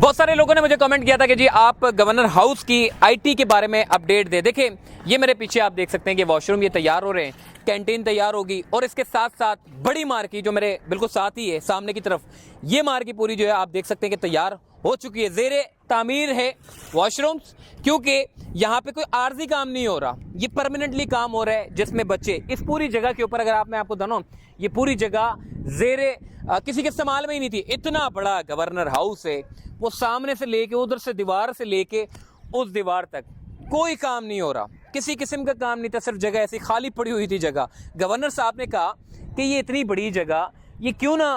बहुत सारे लोगों ने मुझे कमेंट किया था कि जी आप गवर्नर हाउस की आईटी के बारे में अपडेट दे। देखिए ये मेरे पीछे आप देख सकते हैं कि वॉशरूम ये तैयार हो रहे हैं, कैंटीन तैयार होगी और इसके साथ साथ बड़ी मार्की जो मेरे बिल्कुल साथ ही है सामने की तरफ, ये मार्की पूरी जो है आप देख सकते हैं कि तैयार हो चुकी है, ज़ेरे तामीर है वॉशरूम्स, क्योंकि यहाँ पे कोई आर्जी काम नहीं हो रहा, ये परमानेंटली काम हो रहा है जिसमें बच्चे इस पूरी जगह के ऊपर, अगर मैं आपको बताऊं ये पूरी जगह ज़ेरे किसी के इस्तेमाल में ही नहीं थी। इतना बड़ा गवर्नर हाउस है, वो सामने से लेके उधर से दीवार से लेके उस दीवार तक कोई काम नहीं हो रहा, किसी किस्म का काम नहीं था, सिर्फ जगह ऐसी खाली पड़ी हुई थी जगह। गवर्नर साहब ने कहा कि ये इतनी बड़ी जगह, ये क्यों ना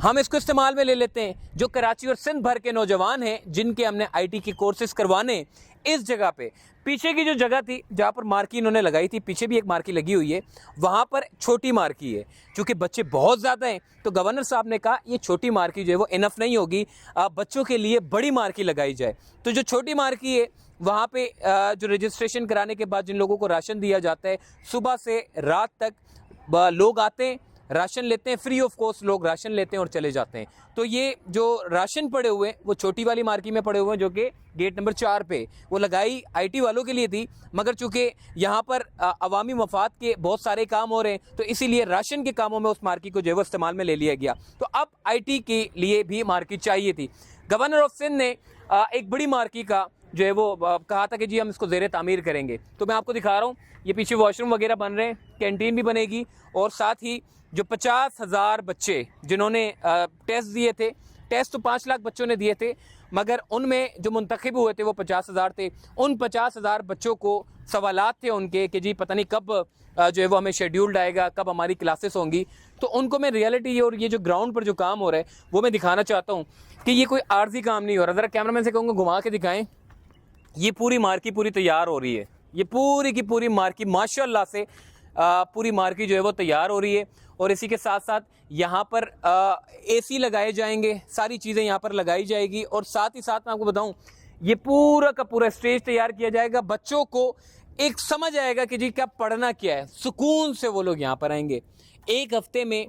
हम इसको इस्तेमाल में ले लेते हैं। जो कराची और सिंध भर के नौजवान हैं जिनके हमने आईटी के कोर्सेज करवाने, इस जगह पे पीछे की जो जगह थी जहाँ पर मार्की इन्होंने लगाई थी, पीछे भी एक मार्की लगी हुई है, वहाँ पर छोटी मार्की है। क्योंकि बच्चे बहुत ज़्यादा हैं तो गवर्नर साहब ने कहा ये छोटी मार्की जो है वो इनफ नहीं होगी, बच्चों के लिए बड़ी मार्की लगाई जाए। तो जो छोटी मार्की है वहाँ पे जो रजिस्ट्रेशन कराने के बाद जिन लोगों को राशन दिया जाता है, सुबह से रात तक लोग आते हैं, राशन लेते हैं, फ्री ऑफ कॉस्ट लोग राशन लेते हैं और चले जाते हैं। तो ये जो राशन पड़े हुए हैं वो छोटी वाली मार्की में पड़े हुए हैं, जो कि गेट नंबर 4 पे वो लगाई आईटी वालों के लिए थी, मगर चूंकि यहाँ पर अवामी मफाद के बहुत सारे काम हो रहे हैं तो इसीलिए राशन के कामों में उस मार्की को जो है वो इस्तेमाल में ले लिया गया। तो अब आईटी के लिए भी मार्की चाहिए थी। गवर्नर ऑफ सिंध ने एक बड़ी मार्की का जो है वो कहा था कि जी हम इसको ज़ेरे तामीर करेंगे। तो मैं आपको दिखा रहा हूँ, ये पीछे वॉशरूम वगैरह बन रहे हैं, कैंटीन भी बनेगी, और साथ ही जो 50,000 बच्चे जिन्होंने टेस्ट दिए थे, टेस्ट तो 5 लाख बच्चों ने दिए थे, मगर उनमें जो मुंतखब हुए थे वो 50,000 थे। उन 50,000 बच्चों को सवालात थे उनके कि जी पता नहीं कब जो है वो हमें शेड्यूल्ड आएगा, कब हमारी क्लासेस होंगी। तो उनको मैं रियलिटी और ये जो ग्राउंड पर जो काम हो रहा है वो मैं दिखाना चाहता हूँ कि ये कोई आर्जी काम नहीं हो रहा। ज़रा कैमरामैन से कहूँगा घुमा के दिखाएं, ये पूरी मार्की पूरी तैयार हो रही है, ये पूरी की पूरी मार्की माशाल्लाह से पूरी मार्की जो है वो तैयार हो रही है। और इसी के साथ साथ यहाँ पर एसी लगाए जाएंगे, सारी चीज़ें यहाँ पर लगाई जाएगी, और साथ ही साथ मैं आपको बताऊँ ये पूरा का पूरा स्टेज तैयार किया जाएगा। बच्चों को एक समझ आएगा कि जी क्या पढ़ना क्या है, सुकून से वो लोग यहाँ पर आएंगे। एक हफ्ते में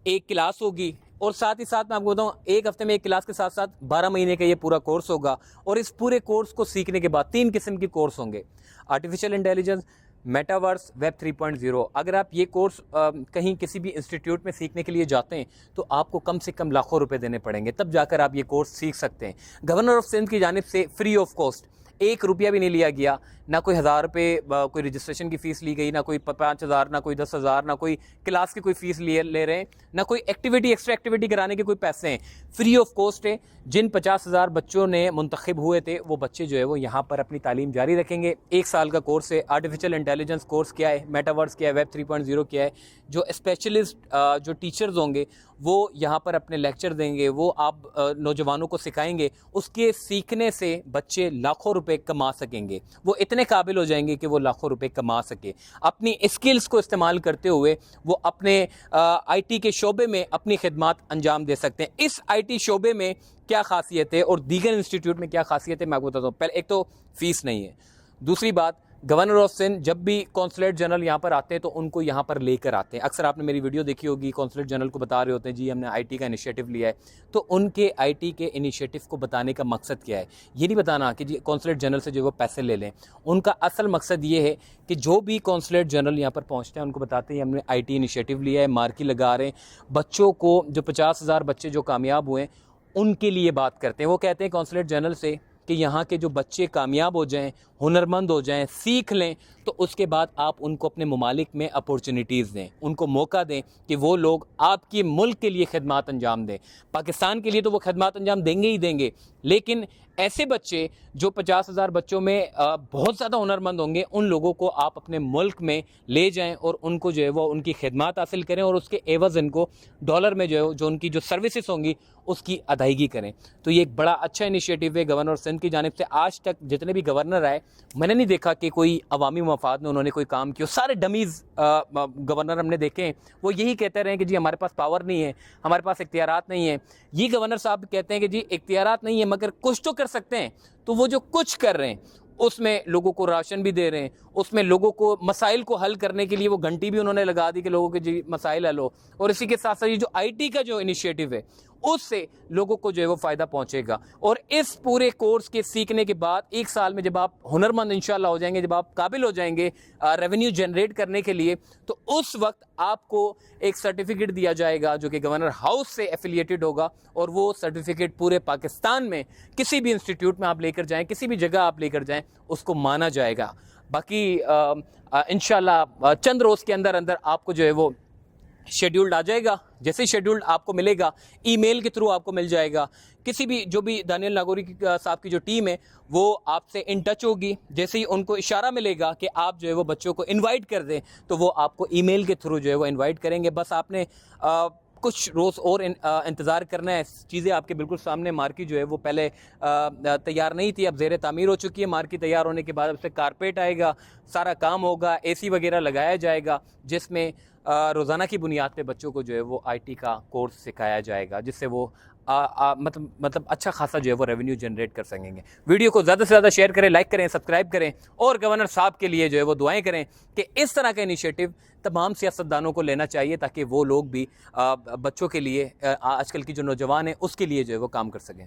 एक क्लास होगी, और साथ ही साथ मैं आपको बताऊँ एक हफ्ते में एक क्लास के साथ साथ 12 महीने का ये पूरा कोर्स होगा। और इस पूरे कोर्स को सीखने के बाद 3 किस्म के कोर्स होंगे, आर्टिफिशियल इंटेलिजेंस, मेटावर्स, वेब 3.0। अगर आप ये कोर्स कहीं किसी भी इंस्टीट्यूट में सीखने के लिए जाते हैं तो आपको कम से कम लाखों रुपए देने पड़ेंगे, तब जाकर आप ये कोर्स सीख सकते हैं। गवर्नर ऑफ सिंध की जानिब से फ्री ऑफ कॉस्ट, 1 रुपया भी नहीं लिया गया, ना कोई 1000 रुपये कोई रजिस्ट्रेशन की फ़ीस ली गई, ना कोई 5,000, ना कोई 10,000, ना कोई क्लास की कोई फ़ीस ले रहे हैं, ना कोई एक्टिविटी एक्स्ट्रा एक्टिविटी कराने के कोई पैसे हैं। फ्री ऑफ कॉस्ट है। जिन 50,000 बच्चों ने मुंतखब हुए थे वो बच्चे जो है वो यहाँ पर अपनी तालीम जारी रखेंगे। 1 साल का कोर्स है। आर्टिफिशियल इंटेलिजेंस कोर्स क्या है, मेटावर्स क्या है, वेब 3.0 क्या है। जो स्पेशलिस्ट जो टीचर्स होंगे वो यहाँ पर अपने लेक्चर देंगे, वो आप नौजवानों को सिखाएंगे, उसके सीखने से बच्चे लाखों रुपए कमा सकेंगे। वो इतने काबिल हो जाएंगे कि वो लाखों रुपए कमा सके। अपनी स्किल्स को इस्तेमाल करते हुए वो अपने आईटी के शोबे में अपनी खिदमत अंजाम दे सकते हैं। इस आईटी शोबे में क्या खासियत है और दीगर इंस्टीट्यूट में क्या खासियत है मैं आपको बताता हूँ। पहले एक तो फीस नहीं है, दूसरी बात गवर्नर ऑफ सिंध जब भी कौंसलेट जनरल यहाँ पर आते हैं तो उनको यहाँ पर लेकर आते हैं। अक्सर आपने मेरी वीडियो देखी होगी, कौंसलेट जनरल को बता रहे होते हैं जी हमने आईटी का इनिशिएटिव लिया है। तो उनके आईटी के इनिशिएटिव को बताने का मकसद क्या है, ये नहीं बताना कि जी कौंसलेट जनरल से जो वो पैसे ले लें। उनका असल मकसद ये है कि जो भी कौंसलेट जनरल यहाँ पर पहुँचते हैं उनको बताते हैं हमने आईटी इनिशिएटिव लिया है, मार्की लगा रहे हैं। बच्चों को जो 50,000 बच्चे जो कामयाब हुए उनके लिए बात करते हैं। वो कहते हैं कौंसलेट जनरल से कि यहाँ के जो बच्चे कामयाब हो जाएं, हुनरमंद हो जाएं, सीख लें, तो उसके बाद आप उनको अपने ममालिक में अपॉर्चुनिटीज़ दें, उनको मौका दें कि वो लोग आपके मुल्क के लिए खिदमत अंजाम दें। पाकिस्तान के लिए तो वो खिदमत अंजाम देंगे ही देंगे, लेकिन ऐसे बच्चे जो 50,000 बच्चों में बहुत ज़्यादा हुनरमंद होंगे, उन लोगों को आप अपने मुल्क में ले जाएं और उनको जो है वो उनकी खिदमत हासिल करें, और उसके एवज़ इनको डॉलर में जो उनकी जो सर्विसेज होंगी उसकी अदायगी करें। तो ये एक बड़ा अच्छा इनिशिएटिव है गवर्नर सिंध की जानिब से। आज तक जितने भी गवर्नर आए मैंने नहीं देखा कि कोई अवामी मफाद में उन्होंने कोई काम किया। सारे डमीज़ गवर्नर हमने देखे हैं, वो यही कहते रहे कि जी हमारे पास पावर नहीं है, हमारे पास इख्तियारात नहीं है। ये गवर्नर साहब कहते हैं कि जी इख्तियारात नहीं है मगर कुछ तो कर सकते हैं। तो वो जो कुछ कर रहे हैं उसमें लोगों को राशन भी दे रहे हैं, उसमें लोगों को मसाइल को हल करने के लिए वो घंटी भी उन्होंने लगा दी कि लोगों के जी मसाइल हल हो। और इसी के साथ साथ ये जो आईटी का जो इनिशिएटिव है उससे लोगों को जो है वो फ़ायदा पहुंचेगा। और इस पूरे कोर्स के सीखने के बाद 1 साल में जब आप हुनरमंद इंशाल्लाह हो जाएंगे, जब आप काबिल हो जाएंगे रेवेन्यू जनरेट करने के लिए, तो उस वक्त आपको एक सर्टिफिकेट दिया जाएगा जो कि गवर्नर हाउस से एफिलिएटेड होगा। और वो सर्टिफिकेट पूरे पाकिस्तान में किसी भी इंस्टीट्यूट में आप लेकर जाएं, किसी भी जगह आप लेकर जाएं, उसको माना जाएगा। बाकी इंशाल्लाह चंद रोज़ के अंदर अंदर आपको जो है वो शेड्यूल्ड आ जाएगा। जैसे ही शेड्यूल्ड आपको मिलेगा, ईमेल के थ्रू आपको मिल जाएगा। किसी भी जो भी दानियल नागौरी साहब की जो टीम है वो आपसे इन टच होगी। जैसे ही उनको इशारा मिलेगा कि आप जो है वो बच्चों को इनवाइट कर दें, तो वो आपको ईमेल के थ्रू जो है वो इनवाइट करेंगे। बस आपने कुछ रोज़ और इंतज़ार करना है। चीज़ें आपके बिल्कुल सामने। मार्की जो है वो पहले तैयार नहीं थी, अब ज़ेर तामीर हो चुकी है। मार्की तैयार होने के बाद अब से कारपेट आएगा, सारा काम होगा, एसी वगैरह लगाया जाएगा, जिसमें रोज़ाना की बुनियाद पे बच्चों को जो है वो आईटी का कोर्स सिखाया जाएगा, जिससे वो मतलब अच्छा खासा जो है वो रेवेन्यू जनरेट कर सकेंगे। वीडियो को ज़्यादा से ज़्यादा शेयर करें, लाइक करें, सब्सक्राइब करें और गवर्नर साहब के लिए जो है वो दुआएं करें कि इस तरह का इनिशिएटिव तमाम सियासतदानों को लेना चाहिए, ताकि वो लोग भी बच्चों के लिए, आजकल की जो नौजवान है उसके लिए जो है वो काम कर सकें।